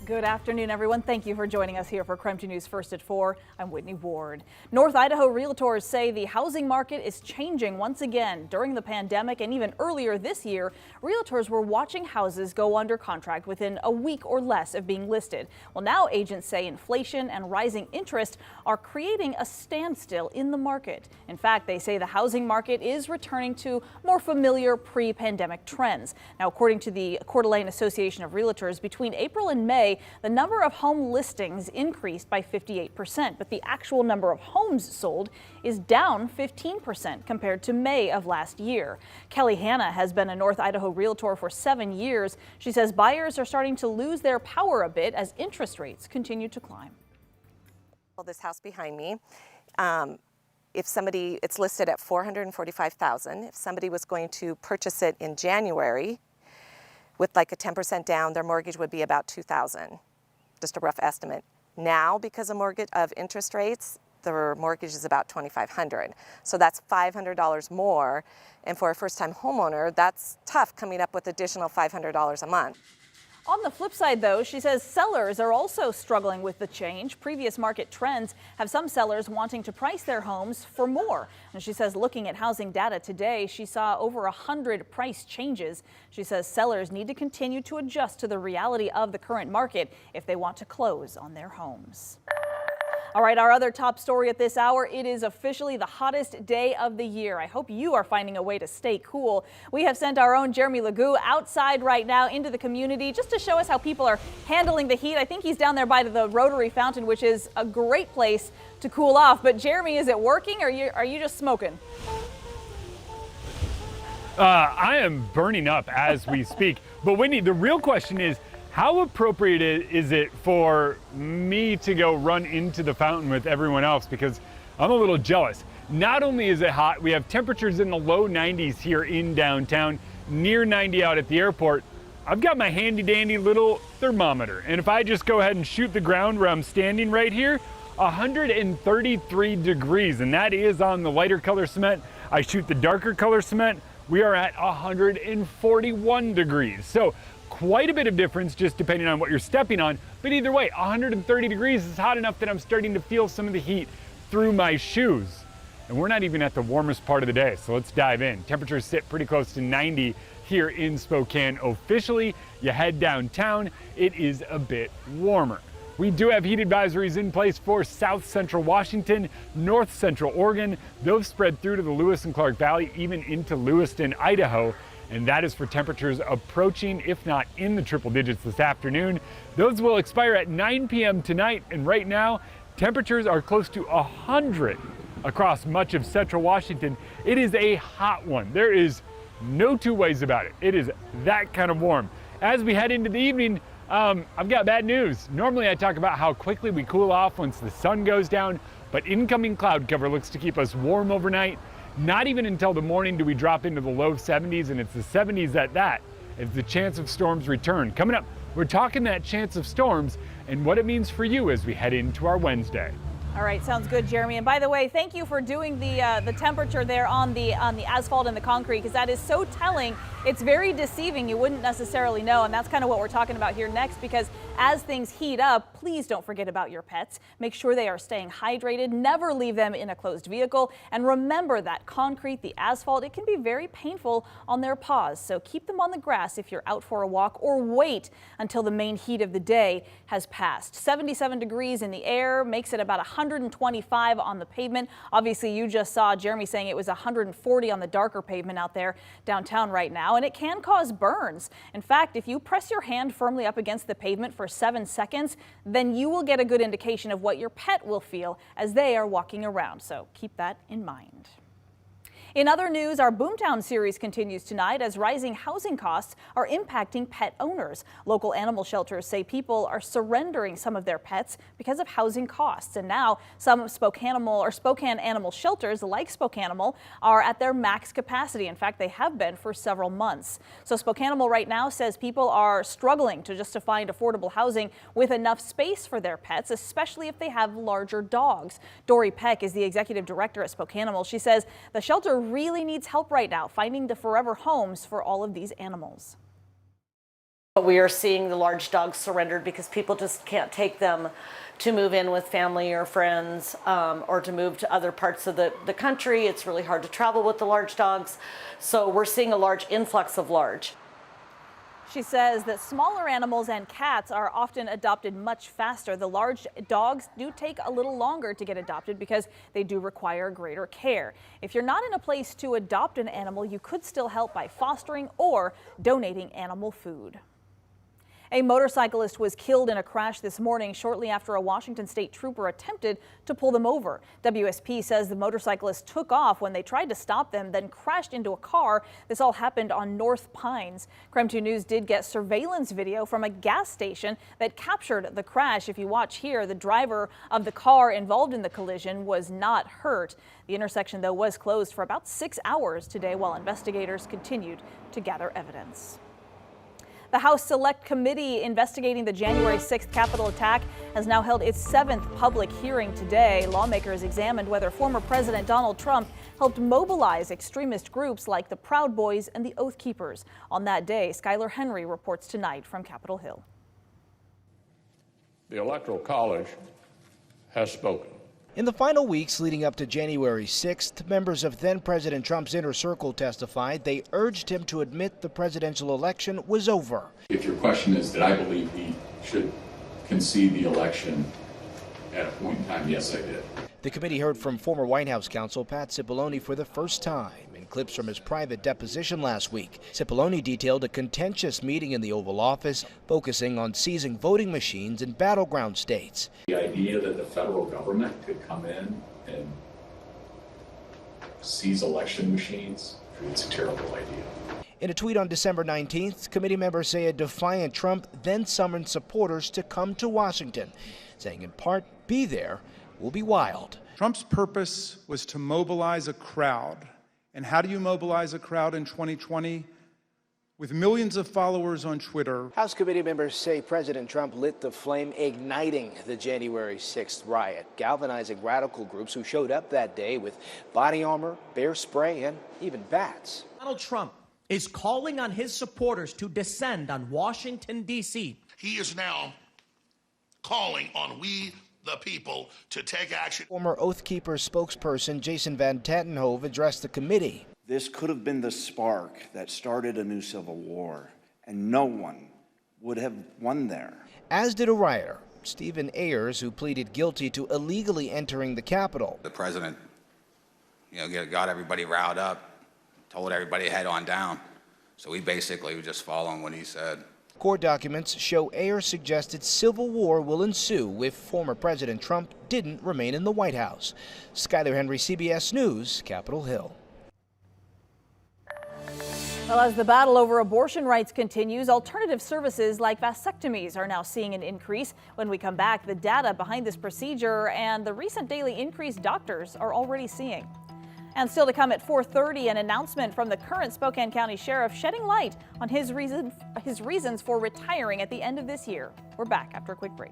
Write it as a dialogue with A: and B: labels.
A: Good afternoon, everyone. Thank you for joining us here for KREM 2 News First at 4. I'm Whitney Ward. North Idaho realtors say the housing market is changing once again. During the pandemic and even earlier this year, realtors were watching houses go under contract within a week or less of being listed. Well, now agents say inflation and rising interest are creating a standstill in the market. In fact, they say the housing market is returning to more familiar pre-pandemic trends. Now, according to the Coeur d'Alene Association of Realtors, between April and May, the number of home listings increased by 58%, but the actual number of homes sold is down 15% compared to May of last year. Kelly Hanna has been a North Idaho realtor for 7 years. She says buyers are starting to lose their power a bit as interest rates continue to climb.
B: Well, this house behind me, it's listed at $445,000. If somebody was going to purchase it in January, with like a 10% down, their mortgage would be about $2,000, just a rough estimate. Now, because of interest rates, their mortgage is about $2,500. So that's $500 more. And for a first-time homeowner, that's tough coming up with additional $500 a month.
A: On the flip side, though, she says sellers are also struggling with the change. Previous market trends have some sellers wanting to price their homes for more. And she says looking at housing data today, she saw over 100 price changes. She says sellers need to continue to adjust to the reality of the current market if they want to close on their homes. All right, our other top story at this hour, it is officially the hottest day of the year. I hope you are finding a way to stay cool. We have sent our own Jeremy Legoo outside right now into the community just to show us how people are handling the heat. I think he's down there by the Rotary Fountain, which is a great place to cool off. But Jeremy, is it working or are you just smoking?
C: I am burning up as we speak. But Whitney, the real question is, how appropriate is it for me to go run into the fountain with everyone else? Because I'm a little jealous. Not only is it hot, we have temperatures in the low 90s here in downtown, near 90 out at the airport. I've got my handy dandy little thermometer. And if I just go ahead and shoot the ground where I'm standing right here, 133 degrees. And that is on the lighter color cement. I shoot the darker color cement, we are at 141 degrees. So quite a bit of difference just depending on what you're stepping on. But either way, 130 degrees is hot enough that I'm starting to feel some of the heat through my shoes. And we're not even at the warmest part of the day, so let's dive in. Temperatures sit pretty close to 90 here in Spokane. Officially, you head downtown, it is a bit warmer. We do have heat advisories in place for South Central Washington, North Central Oregon. Those spread through to the Lewis and Clark Valley, even into Lewiston, Idaho. And that is for temperatures approaching, if not in the triple digits this afternoon. Those will expire at 9 p.m. tonight, and right now, temperatures are close to 100 across much of central Washington. It is a hot one. There is no two ways about it. It is that kind of warm. As we head into the evening, I've got bad news. Normally I talk about how quickly we cool off once the sun goes down, but incoming cloud cover looks to keep us warm overnight. Not even until the morning do we drop into the low 70s, and it's the 70s at that as the chance of storms return. Coming up, we're talking that chance of storms and what it means for you as we head into our Wednesday.
A: All right, sounds good, Jeremy. And by the way, thank you for doing the temperature there on the asphalt and the concrete, because that is so telling. It's very deceiving. You wouldn't necessarily know, and that's kind of what we're talking about here next, because as things heat up, please don't forget about your pets. Make sure they are staying hydrated. Never leave them in a closed vehicle. And remember that concrete, the asphalt, it can be very painful on their paws. So keep them on the grass if you're out for a walk, or wait until the main heat of the day has passed. 77 degrees in the air makes it about 125 on the pavement. Obviously, you just saw Jeremy saying it was 140 on the darker pavement out there downtown right now, and it can cause burns. In fact, if you press your hand firmly up against the pavement for 7 seconds, then you will get a good indication of what your pet will feel as they are walking around. So keep that in mind. In other news, our Boomtown series continues tonight as rising housing costs are impacting pet owners. Local animal shelters say people are surrendering some of their pets because of housing costs. And now some Spokane animal shelters like Spokane are at their max capacity. In fact, they have been for several months. So Spokane right now says people are struggling to find affordable housing with enough space for their pets, especially if they have larger dogs. Dory Peck is the executive director at Spokane. She says the shelter really needs help right now finding the forever homes for all of these animals.
D: We are seeing the large dogs surrendered because people just can't take them to move in with family or friends, or to move to other parts of the country. It's really hard to travel with the large dogs. So we're seeing a large influx of large.
A: She says that smaller animals and cats are often adopted much faster. The large dogs do take a little longer to get adopted because they do require greater care. If you're not in a place to adopt an animal, you could still help by fostering or donating animal food. A motorcyclist was killed in a crash this morning shortly after a Washington state trooper attempted to pull them over. WSP says the motorcyclist took off when they tried to stop them, then crashed into a car. This all happened on North Pines. KREM 2 News did get surveillance video from a gas station that captured the crash. If you watch here, the driver of the car involved in the collision was not hurt. The intersection, though, was closed for about 6 hours today while investigators continued to gather evidence. The House Select Committee investigating the January 6th Capitol attack has now held its 7th public hearing today. Lawmakers examined whether former President Donald Trump helped mobilize extremist groups like the Proud Boys and the Oath Keepers. On that day, Skylar Henry reports tonight from Capitol Hill.
E: The Electoral College has spoken.
F: In the final weeks leading up to January 6th, members of then-President Trump's inner circle testified they urged him to admit the presidential election was over.
G: If your question is, did I believe he should concede the election at a point in time, yes, I did.
F: The committee heard from former White House counsel Pat Cipollone for the first time in clips from his private deposition last week. Cipollone detailed a contentious meeting in the Oval Office focusing on seizing voting machines in battleground states.
G: The idea that the federal government could come in and seize election machines, it's a terrible idea.
F: In a tweet on December 19th, committee members say a defiant Trump then summoned supporters to come to Washington, saying in part, "Be there will be wild."
H: Trump's purpose was to mobilize a crowd. And how do you mobilize a crowd in 2020? With millions of followers on Twitter.
F: House committee members say President Trump lit the flame, igniting the January 6th riot, galvanizing radical groups who showed up that day with body armor, bear spray, and even bats.
I: Donald Trump is calling on his supporters to descend on Washington, D.C.
J: He is now calling on we the people to take action.
F: Former Oath Keepers spokesperson Jason Van Tatenhove addressed the committee.
K: This could have been the spark that started a new civil war, and no one would have won there.
F: As did a rioter, Stephen Ayers, who pleaded guilty to illegally entering the Capitol.
L: The president, got everybody riled up, told everybody to head on down. So we basically were just following what he said.
F: Court documents show Ayers suggested civil war will ensue if former President Trump didn't remain in the White House. Skylar Henry, CBS News, Capitol Hill.
A: Well, as the battle over abortion rights continues, alternative services like vasectomies are now seeing an increase. When we come back, the data behind this procedure and the recent daily increase doctors are already seeing. And still to come at 4:30, an announcement from the current Spokane County Sheriff shedding light on his reasons for retiring at the end of this year. We're back after a quick break.